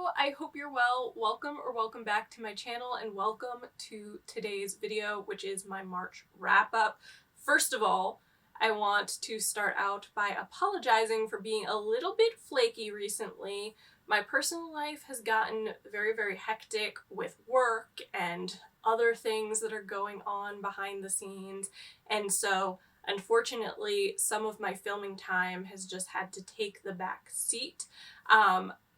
I hope you're well. Welcome or welcome back to my channel and welcome to today's video, which is my March wrap-up. First of all, I want to start out by apologizing for being a little bit flaky recently. My personal life has gotten very, very hectic with work and other things that are going on behind the scenes, and so unfortunately some of my filming time has just had to take the back seat.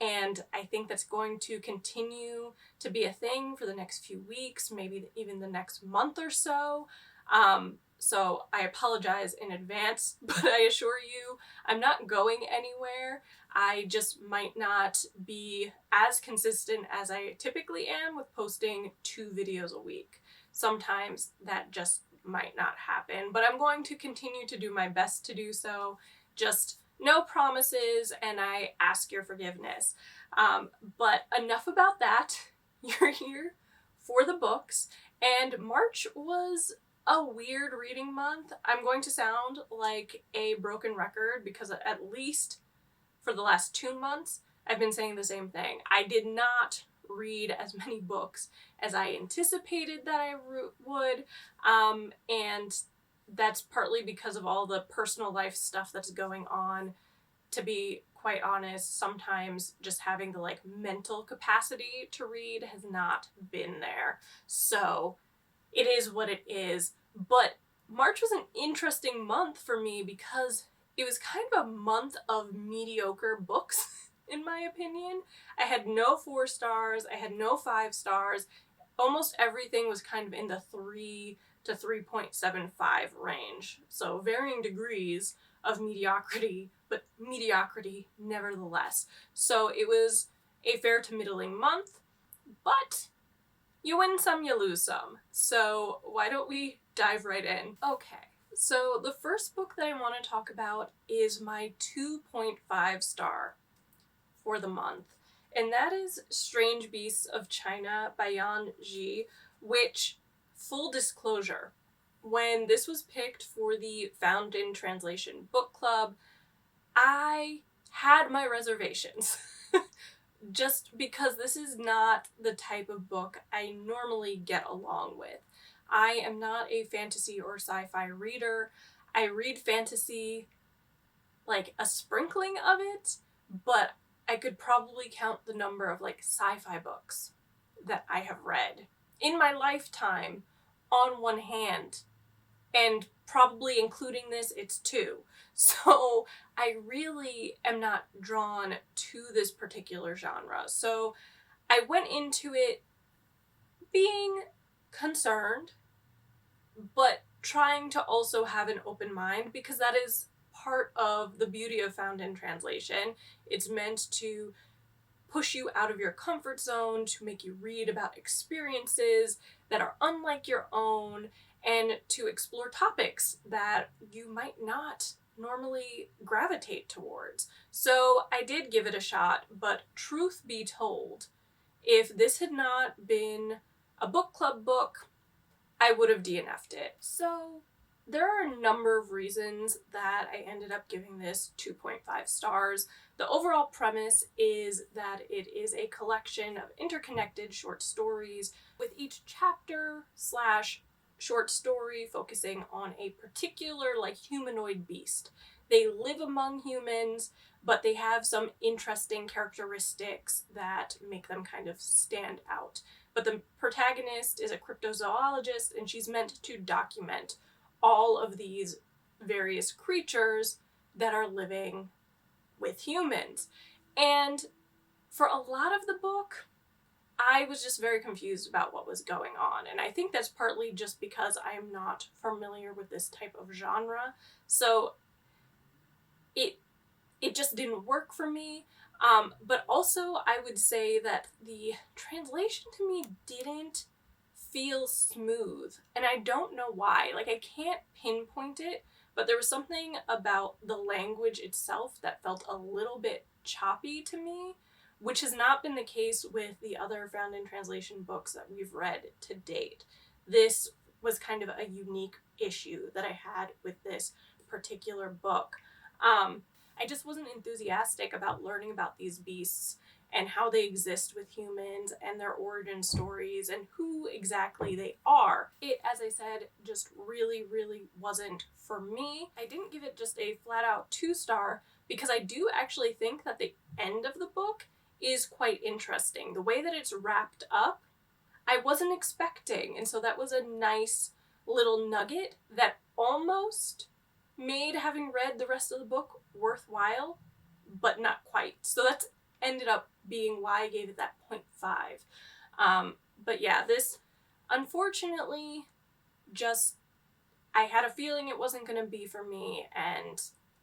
And I think that's going to continue to be a thing for the next few weeks, maybe even the next month or so. So I apologize in advance, but I assure you I'm not going anywhere. I just might not be as consistent as I typically am with posting 2 videos a week. Sometimes that just might not happen, but I'm going to continue to do my best to do so. Just no promises, and I ask your forgiveness. But enough about that. You're here for the books, and March was a weird reading month. I'm going to sound like a broken record because at least for the last 2 months, I've been saying the same thing. I did not read as many books as I anticipated that I would, and that's partly because of all the personal life stuff that's going on. To be quite honest, sometimes just having the mental capacity to read has not been there. So it is what it is. But March was an interesting month for me because it was kind of a month of mediocre books, in my opinion. I had no 4 stars, I had no 5 stars. Almost everything was kind of in the 3 to 3.75 range. So varying degrees of mediocrity, but mediocrity nevertheless. So it was a fair to middling month, but you win some, you lose some. So why don't we dive right in? Okay, so the first book that I want to talk about is my 2.5 star for the month, and that is Strange Beasts of China by Yan Ji, which, full disclosure, when this was picked for the Found in Translation book club, I had my reservations. Just because this is not the type of book I normally get along with. I am not a fantasy or sci-fi reader. I read fantasy, like a sprinkling of it, but I could probably count the number of sci-fi books that I have read in my lifetime on one hand, and probably including this, it's 2. So I really am not drawn to this particular genre. So I went into it being concerned, but trying to also have an open mind, because that is part of the beauty of Found in Translation. It's meant to push you out of your comfort zone, to make you read about experiences that are unlike your own, and to explore topics that you might not normally gravitate towards. So I did give it a shot, but truth be told, if this had not been a book club book, I would have DNF'd it. So there are a number of reasons that I ended up giving this 2.5 stars. The overall premise is that it is a collection of interconnected short stories, with each chapter / short story focusing on a particular humanoid beast. They live among humans, but they have some interesting characteristics that make them kind of stand out. But the protagonist is a cryptozoologist, and she's meant to document all of these various creatures that are living with humans. And for a lot of the book, I was just very confused about what was going on. And I think that's partly just because I'm not familiar with this type of genre. So it just didn't work for me. But also I would say that the translation to me didn't feel smooth, and I don't know why. I can't pinpoint it, but there was something about the language itself that felt a little bit choppy to me, which has not been the case with the other Found in Translation books that we've read to date. This was kind of a unique issue that I had with this particular book. I just wasn't enthusiastic about learning about these beasts and how they exist with humans and their origin stories and who exactly they are. It, as I said, just really, really wasn't for me. I didn't give it just a flat out 2-star because I do actually think that the end of the book is quite interesting. The way that it's wrapped up, I wasn't expecting, and so that was a nice little nugget that almost made having read the rest of the book worthwhile, but not quite. So that's ended up being why I gave it that 0.5. But yeah, this unfortunately just, I had a feeling it wasn't going to be for me, and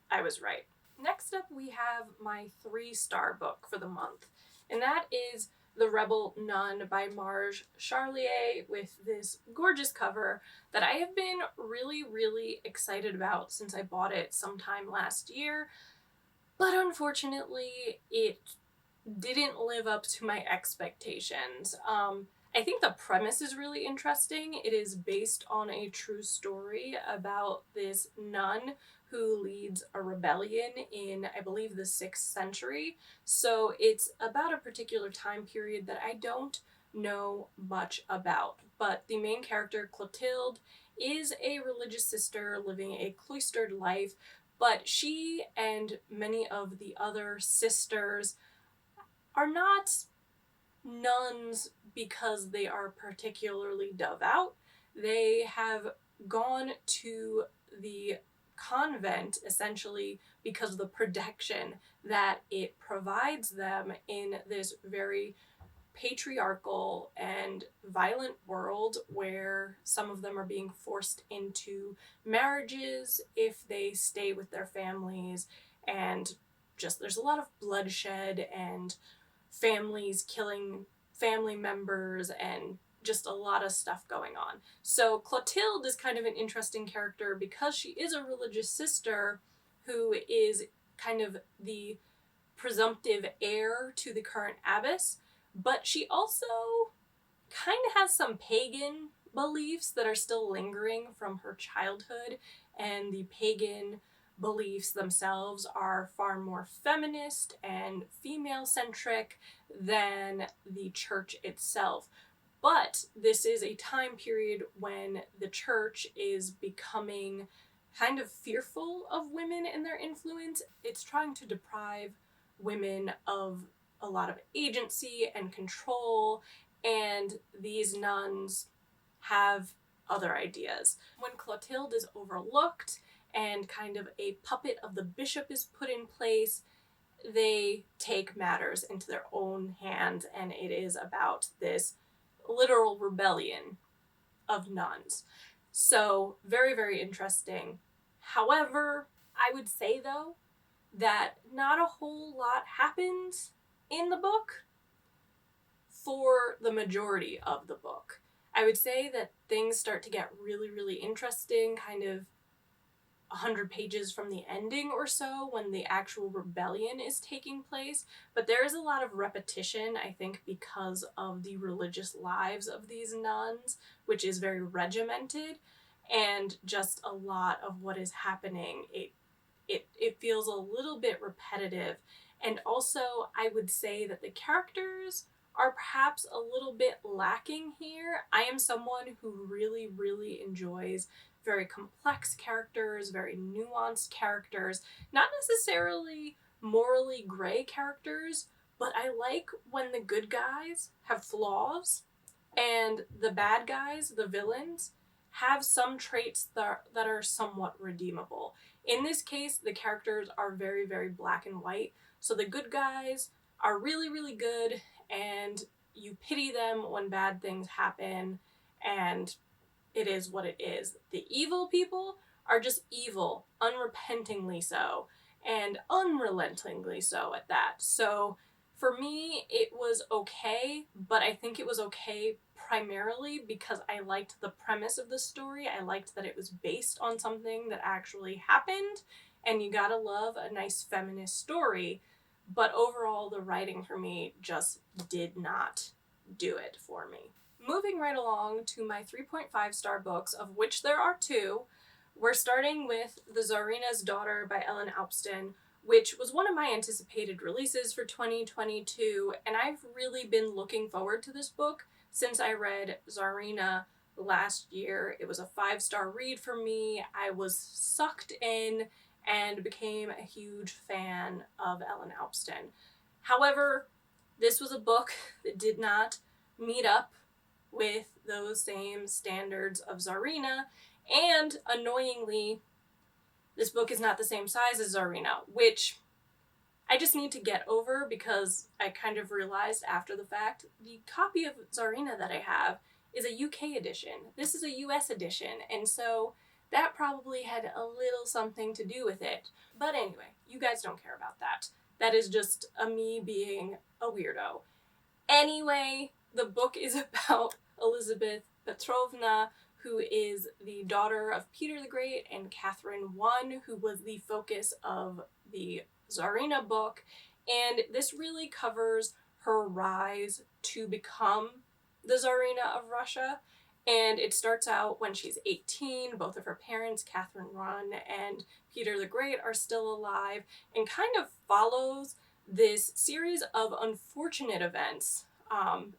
I was right. Next up, we have my 3-star book for the month, and that is The Rebel Nun by Marge Charlier, with this gorgeous cover that I have been really, really excited about since I bought it sometime last year, but unfortunately it didn't live up to my expectations. I think the premise is really interesting. It is based on a true story about this nun who leads a rebellion in, I believe, the 6th century. So it's about a particular time period that I don't know much about. But the main character, Clotilde, is a religious sister living a cloistered life, but she and many of the other sisters are not nuns because they are particularly devout. They have gone to the convent essentially because of the protection that it provides them in this very patriarchal and violent world where some of them are being forced into marriages if they stay with their families, and just there's a lot of bloodshed and families killing family members and just a lot of stuff going on. So Clotilde is kind of an interesting character because she is a religious sister who is kind of the presumptive heir to the current abbess, but she also kind of has some pagan beliefs that are still lingering from her childhood, and the pagan beliefs themselves are far more feminist and female-centric than the church itself. But this is a time period when the church is becoming kind of fearful of women and their influence. It's trying to deprive women of a lot of agency and control, and these nuns have other ideas. When Clotilde is overlooked and kind of a puppet of the bishop is put in place, they take matters into their own hands, and it is about this literal rebellion of nuns. So very, very interesting. However, I would say though that not a whole lot happens in the book for the majority of the book. I would say that things start to get really, really interesting kind of 100 pages from the ending or so when the actual rebellion is taking place, but there is a lot of repetition, I think, because of the religious lives of these nuns, which is very regimented, and just a lot of what is happening. It feels a little bit repetitive, and also I would say that the characters are perhaps a little bit lacking here. I am someone who really, really enjoys very complex characters, very nuanced characters, not necessarily morally gray characters, but I like when the good guys have flaws and the bad guys, the villains, have some traits that are somewhat redeemable. In this case, the characters are very, very black and white, so the good guys are really, really good, and you pity them when bad things happen, and it is what it is. The evil people are just evil, unrepentingly so, and unrelentingly so at that. So for me, it was okay, but I think it was okay primarily because I liked the premise of the story. I liked that it was based on something that actually happened, and you gotta love a nice feminist story. But overall, the writing for me just did not do it for me. Moving right along to my 3.5-star books, of which there are 2, we're starting with The Zarinas' Daughter by Ellen Alpston, which was one of my anticipated releases for 2022, and I've really been looking forward to this book since I read Zarina last year. It was a 5-star read for me. I was sucked in and became a huge fan of Ellen Alpsten. However, this was a book that did not meet up with those same standards of Zarina, and annoyingly, this book is not the same size as Zarina, which I just need to get over because I kind of realized after the fact the copy of Zarina that I have is a UK edition. This is a US edition, and so that probably had a little something to do with it. But anyway, you guys don't care about that. That is just me being a weirdo. Anyway, the book is about Elizabeth Petrovna, who is the daughter of Peter the Great and Catherine I, who was the focus of the Zarina book. And this really covers her rise to become the Tsarina of Russia. And it starts out when she's 18. Both of her parents, Catherine I and Peter the Great, are still alive, and kind of follows this series of unfortunate events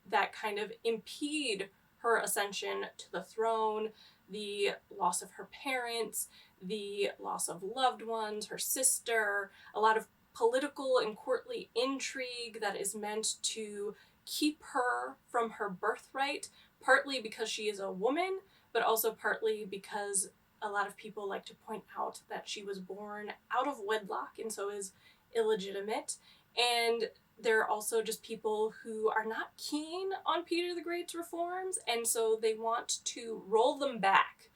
that kind of impede her ascension to the throne. The loss of her parents, the loss of loved ones, her sister, a lot of political and courtly intrigue that is meant to keep her from her birthright, partly because she is a woman, but also partly because a lot of people like to point out that she was born out of wedlock and so is illegitimate. And there are also just people who are not keen on Peter the Great's reforms, and so they want to roll them back.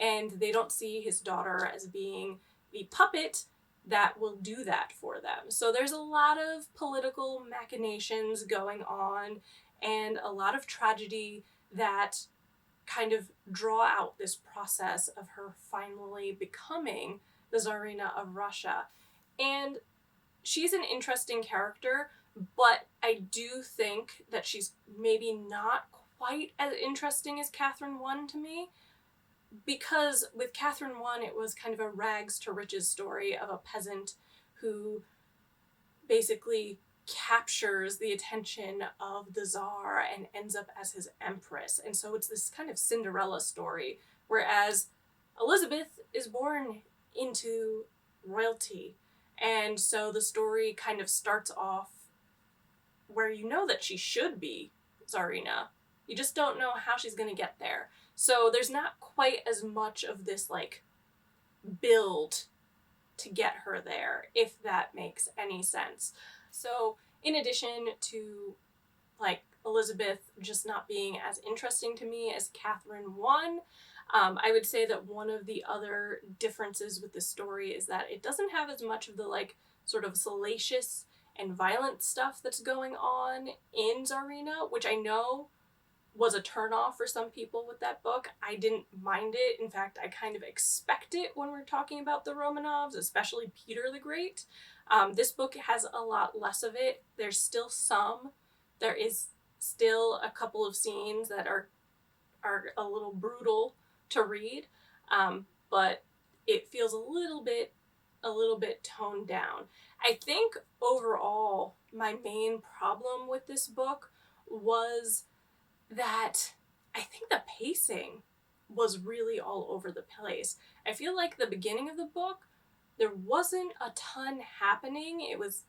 And they don't see his daughter as being the puppet that will do that for them. So there's a lot of political machinations going on and a lot of tragedy that kind of draw out this process of her finally becoming the Tsarina of Russia. And she's an interesting character, but I do think that she's maybe not quite as interesting as Catherine I to me, because with Catherine I, it was kind of a rags to riches story of a peasant who basically captures the attention of the Tsar and ends up as his empress. And so it's this kind of Cinderella story, whereas Elizabeth is born into royalty. And so the story kind of starts off where you know that she should be Tsarina. You just don't know how she's going to get there. So there's not quite as much of this like build to get her there, if that makes any sense. So in addition to like Elizabeth just not being as interesting to me as Catherine I would say that one of the other differences with this story is that it doesn't have as much of the like sort of salacious and violent stuff that's going on in Tsarina, which I know was a turnoff for some people with that book. I didn't mind it. In fact, I kind of expect it when we're talking about the Romanovs, especially Peter the Great. This book has a lot less of it. There's still some. There is still a couple of scenes that are a little brutal to read, but it feels a little bit toned down. I think overall my main problem with this book was that I think the pacing was really all over the place. I feel like the beginning of the book, there wasn't a ton happening. It was,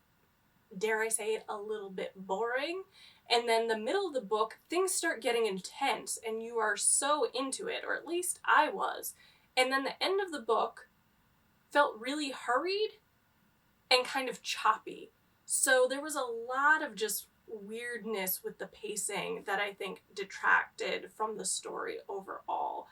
dare I say it, a little bit boring. And then the middle of the book, things start getting intense and you are so into it, or at least I was. And then the end of the book felt really hurried and kind of choppy. So there was a lot of just weirdness with the pacing that I think detracted from the story overall.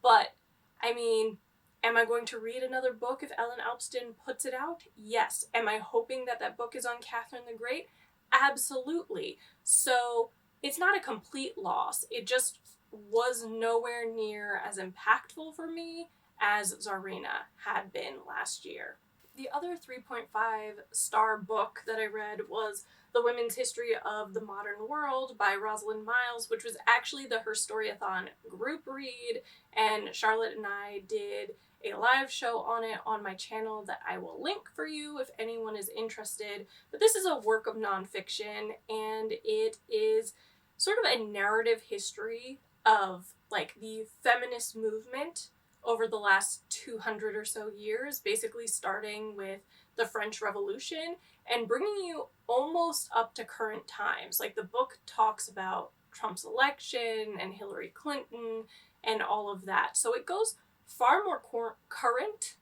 But, I mean, am I going to read another book if Ellen Alpsten puts it out? Yes. Am I hoping that that book is on Catherine the Great? Absolutely. So it's not a complete loss. It just was nowhere near as impactful for me as Tsarina had been last year. The other 3.5-star book that I read was The Women's History of the Modern World by Rosalind Miles, which was actually the Her Storyathon group read, and Charlotte and I did a live show on it on my channel that I will link for you if anyone is interested. But this is a work of nonfiction, and it is sort of a narrative history of like the feminist movement over the last 200 or so years, basically starting with the French Revolution and bringing you almost up to current times. Like, the book talks about Trump's election and Hillary Clinton and all of that. So it goes far more current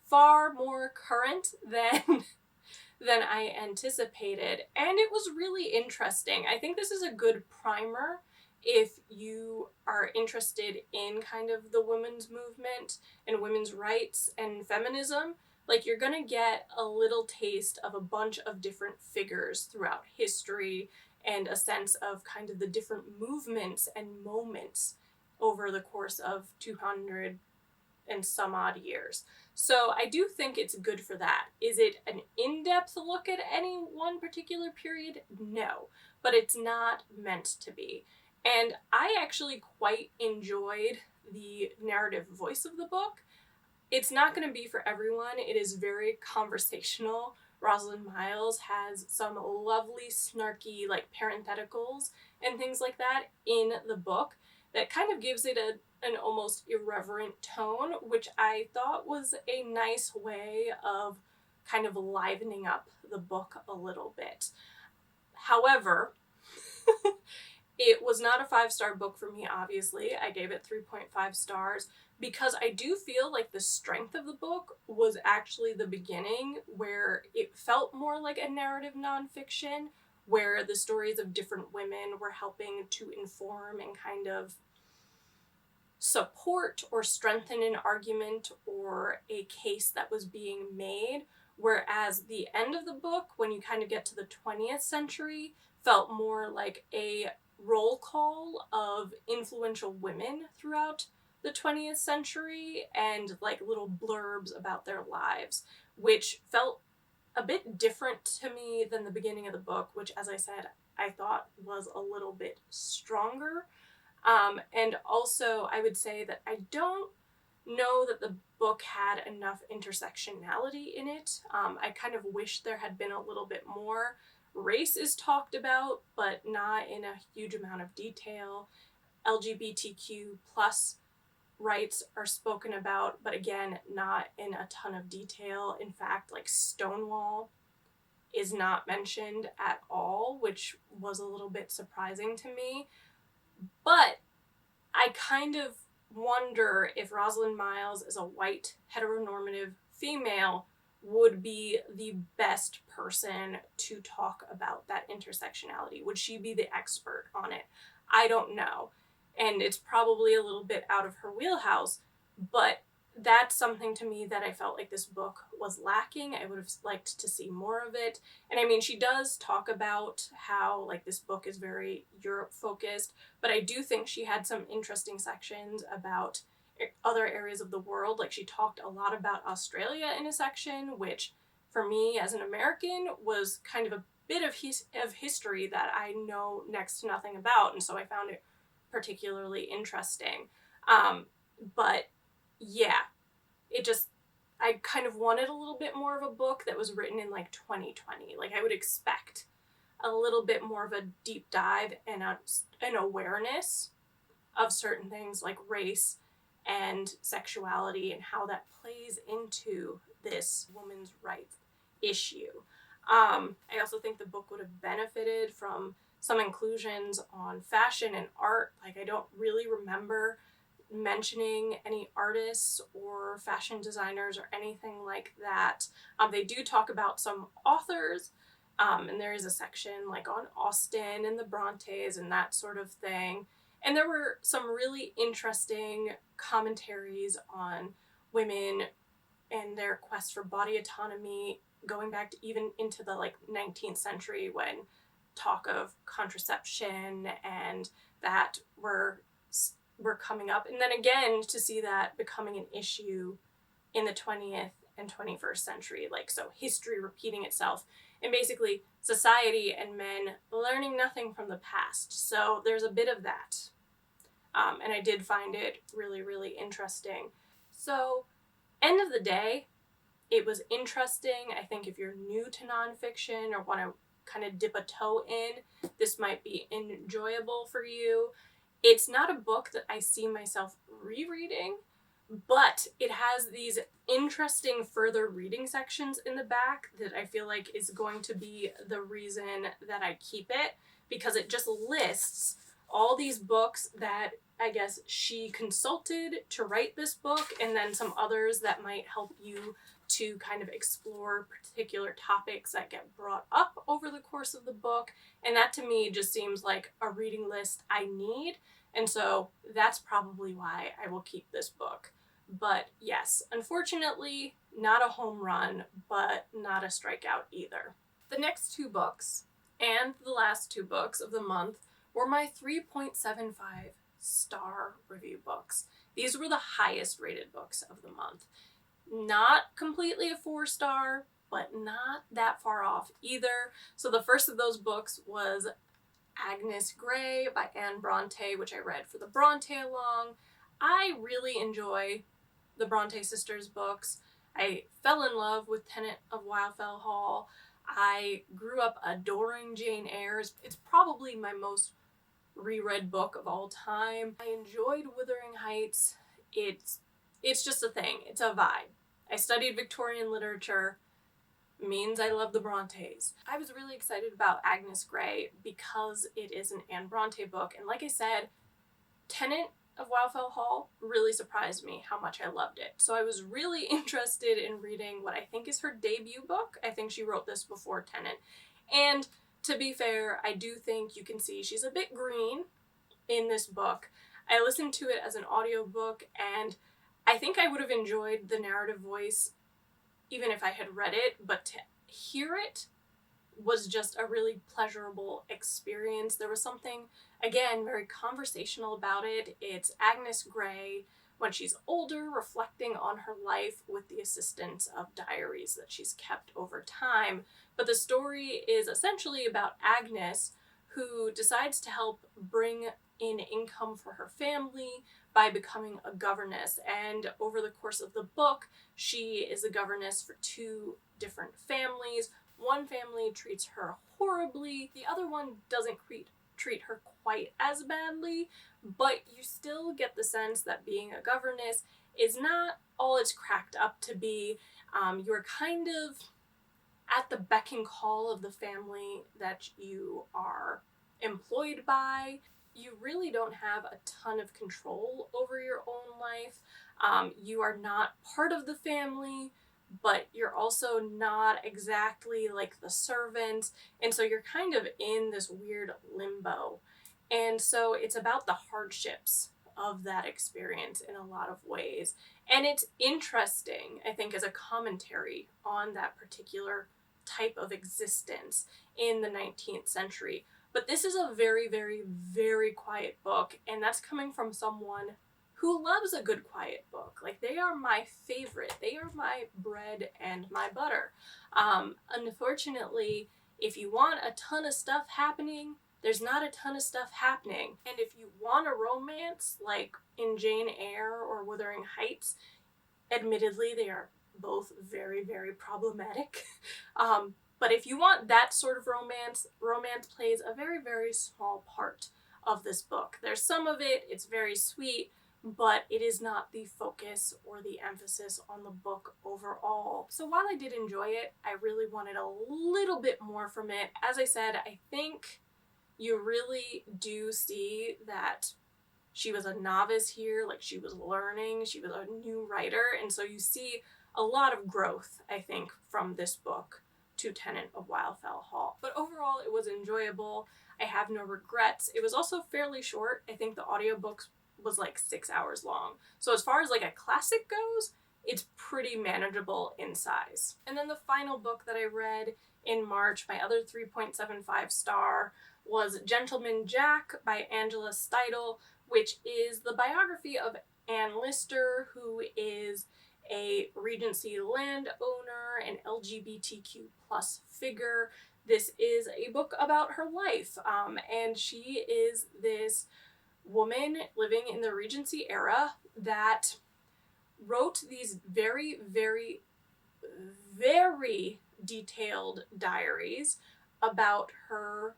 than I anticipated, and it was really interesting. I think this is a good primer if you are interested in kind of the women's movement and women's rights and feminism. Like, you're gonna get a little taste of a bunch of different figures throughout history and a sense of kind of the different movements and moments over the course of 200 and some odd years. So I do think it's good for that. Is it an in-depth look at any one particular period? No, but it's not meant to be. And I actually quite enjoyed the narrative voice of the book. It's not going to be for everyone. It is very conversational. Rosalind Miles has some lovely, snarky, like, parentheticals and things like that in the book that kind of gives it an almost irreverent tone, which I thought was a nice way of kind of livening up the book a little bit. However, it was not a 5-star book for me, obviously. I gave it 3.5 stars because I do feel like the strength of the book was actually the beginning, where it felt more like a narrative nonfiction, where the stories of different women were helping to inform and kind of support or strengthen an argument or a case that was being made. Whereas the end of the book, when you kind of get to the 20th century, felt more like a roll call of influential women throughout the 20th century and like little blurbs about their lives, which felt a bit different to me than the beginning of the book, which, as I said, I thought was a little bit stronger. And also, I would say that I don't know that the book had enough intersectionality in it. I kind of wish there had been a little bit more. Race is talked about, but not in a huge amount of detail. LGBTQ plus rights are spoken about, but again, not in a ton of detail. In fact, like, Stonewall is not mentioned at all, which was a little bit surprising to me. But I kind of wonder if Rosalind Miles, as a white, heteronormative female, would be the best person to talk about that intersectionality. Would she be the expert on it? I don't know. And it's probably a little bit out of her wheelhouse, but that's something to me that I felt like this book was lacking. I would have liked to see more of it. And I mean, she does talk about how, like, this book is very Europe focused, but I do think she had some interesting sections about other areas of the world. Like, she talked a lot about Australia in a section, which for me as an American was kind of a bit of history that I know next to nothing about, and so I found it particularly interesting. But yeah, I kind of wanted a little bit more of a book that was written in like 2020. Like, I would expect a little bit more of a deep dive and an awareness of certain things like race and sexuality and how that plays into this women's rights issue. I also think the book would have benefited from some inclusions on fashion and art. Like, I don't really remember mentioning any artists or fashion designers or anything like that. They do talk about some authors, and there is a section like on Austen and the Brontes and that sort of thing. And there were some really interesting commentaries on women and their quest for body autonomy, going back to even into the like 19th century, when talk of contraception and that were coming up. And then again, to see that becoming an issue in the 20th and 21st century, like, so history repeating itself, and basically society and men learning nothing from the past. So there's a bit of that. And I did find it really, really interesting. So, end of the day, it was interesting. I think if you're new to nonfiction or want to kind of dip a toe in, this might be enjoyable for you. It's not a book that I see myself rereading, but it has these interesting further reading sections in the back that I feel like is going to be the reason that I keep it, because it just lists all these books that I guess she consulted to write this book, and then some others that might help you to kind of explore particular topics that get brought up over the course of the book. And that to me just seems like a reading list I need. And so that's probably why I will keep this book. But yes, unfortunately, not a home run, but not a strikeout either. The next two books, and the last two books of the month, were my 3.75 star review books. These were the highest rated books of the month. Not completely a 4-star, but not that far off either. So the first of those books was Agnes Grey by Anne Bronte, which I read for the Bronte Along. I really enjoy the Bronte sisters books. I fell in love with Tenant of Wildfell Hall. I grew up adoring Jane Eyre. It's probably my most reread book of all time. I enjoyed Wuthering Heights. It's just a thing. It's a vibe. I studied Victorian literature, means I love the Brontes. I was really excited about Agnes Grey because it is an Anne Bronte book, and like I said, Tenant of Wildfell Hall really surprised me how much I loved it. So I was really interested in reading what I think is her debut book. I think she wrote this before Tenant. And to be fair, I do think you can see she's a bit green in this book. I listened to it as an audiobook, and I think I would have enjoyed the narrative voice even if I had read it, but to hear it was just a really pleasurable experience. There was something, again, very conversational about it. It's Agnes Grey when she's older, reflecting on her life with the assistance of diaries that she's kept over time. But the story is essentially about Agnes, who decides to help bring in income for her family by becoming a governess. And over the course of the book, she is a governess for two different families. One family treats her horribly, the other one doesn't treat her quite as badly, but you still get the sense that being a governess is not all it's cracked up to be. You're kind of at the beck and call of the family that you are employed by. You really don't have a ton of control over your own life. You are not part of the family, but you're also not exactly like the servant, and so you're kind of in this weird limbo. And so it's about the hardships of that experience in a lot of ways. And it's interesting, I think, as a commentary on that particular type of existence in the 19th century. But this is a very, very, very quiet book, and that's coming from someone who loves a good quiet book. Like, they are my favorite. They are my bread and my butter. Unfortunately, if you want a ton of stuff happening, there's not a ton of stuff happening. And if you want a romance, like in Jane Eyre or Wuthering Heights, admittedly, they are both very, very problematic. But if you want that sort of romance plays a very, very small part of this book. There's some of it, it's very sweet, but it is not the focus or the emphasis on the book overall. So while I did enjoy it, I really wanted a little bit more from it. As I said, I think you really do see that she was a novice here, like she was learning, she was a new writer, and so you see a lot of growth, I think, from this book to Tenant of Wildfell Hall. But overall, it was enjoyable. I have no regrets. It was also fairly short. I think the audiobook was like 6 hours long. So as far as like a classic goes, it's pretty manageable in size. And then the final book that I read in March, my other 3.75 star, was Gentleman Jack by Angela Steidle, which is the biography of Anne Lister, who is a Regency landowner, an LGBTQ plus figure. This is a book about her life, and she is this woman living in the Regency era that wrote these very, very, very detailed diaries about her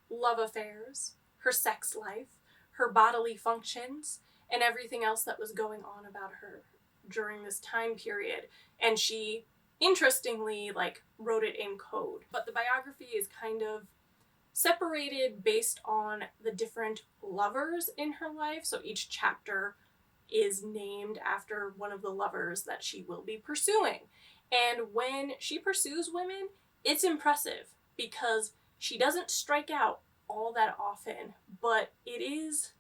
love affairs, her sex life, her bodily functions, and everything else that was going on about her during this time period. And she, interestingly, wrote it in code. But the biography is kind of separated based on the different lovers in her life. So each chapter is named after one of the lovers that she will be pursuing. And when she pursues women, it's impressive because she doesn't strike out all that often, but it is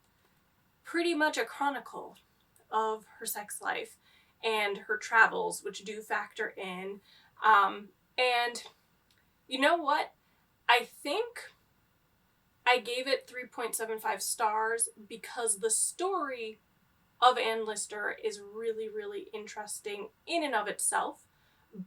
pretty much a chronicle of her sex life and her travels, which do factor in. And you know what? I think I gave it 3.75 stars because the story of Anne Lister is really, really interesting in and of itself,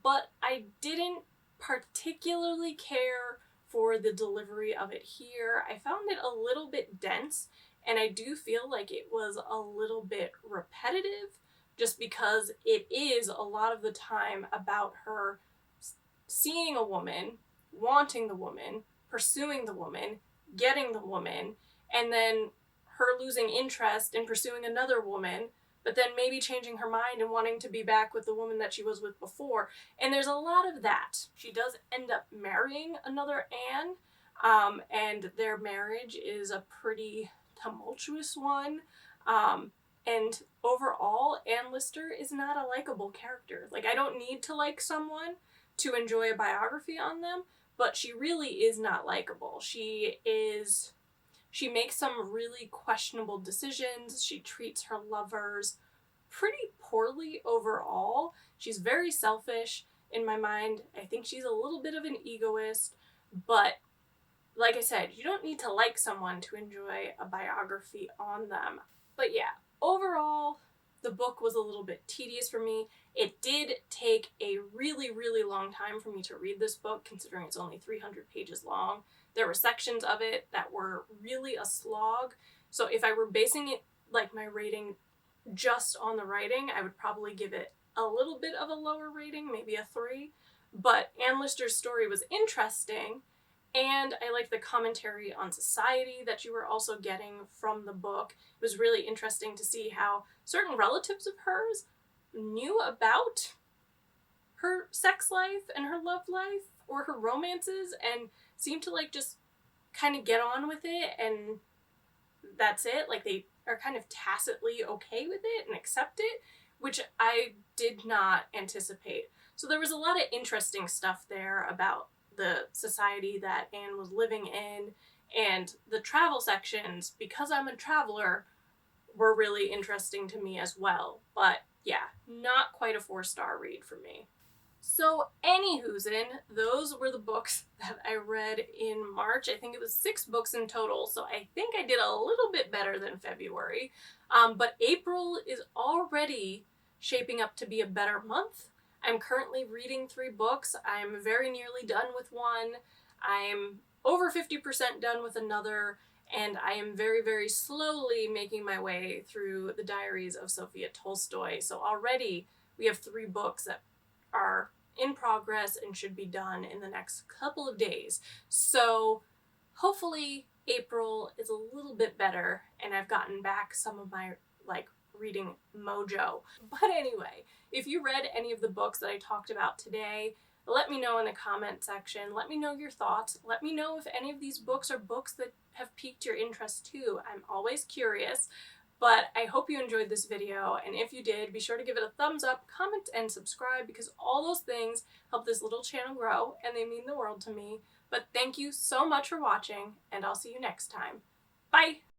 but I didn't particularly care for the delivery of it here. I found it a little bit dense, and I do feel like it was a little bit repetitive just because it is a lot of the time about her seeing a woman, wanting the woman, pursuing the woman, getting the woman, and then her losing interest in pursuing another woman, but then maybe changing her mind and wanting to be back with the woman that she was with before. And there's a lot of that. She does end up marrying another Anne, and their marriage is a pretty tumultuous one. And overall, Anne Lister is not a likable character. I don't need to like someone to enjoy a biography on them, but she really is not likable. She makes some really questionable decisions. She treats her lovers pretty poorly overall. She's very selfish in my mind. I think she's a little bit of an egoist, but like I said, you don't need to like someone to enjoy a biography on them. But yeah, overall, the book was a little bit tedious for me. It did take a really, really long time for me to read this book, considering it's only 300 pages long. There were sections of it that were really a slog. So if I were basing it, my rating just on the writing, I would probably give it a little bit of a lower rating, maybe a 3. But Anne Lister's story was interesting, and I liked the commentary on society that you were also getting from the book. It was really interesting to see how certain relatives of hers knew about her sex life and her love life or her romances and seemed to just kind of get on with it, and that's it. They are kind of tacitly okay with it and accept it, which I did not anticipate. So there was a lot of interesting stuff there about the society that Anne was living in, and the travel sections, because I'm a traveler, were really interesting to me as well. But yeah, not quite a 4-star read for me. So anywhoozin, those were the books that I read in March. I think it was 6 books in total, so I think I did a little bit better than February. But April is already shaping up to be a better month. I'm currently reading 3 books. I'm very nearly done with one. I'm over 50% done with another, and I am very, very slowly making my way through the Diaries of Sophia Tolstoy. So already we have 3 books that are in progress and should be done in the next couple of days. So hopefully April is a little bit better and I've gotten back some of my reading mojo. But anyway, if you read any of the books that I talked about today, let me know in the comment section. Let me know your thoughts. Let me know if any of these books are books that have piqued your interest too. I'm always curious. But I hope you enjoyed this video, and if you did, be sure to give it a thumbs up, comment, and subscribe, because all those things help this little channel grow, and they mean the world to me. But thank you so much for watching, and I'll see you next time. Bye!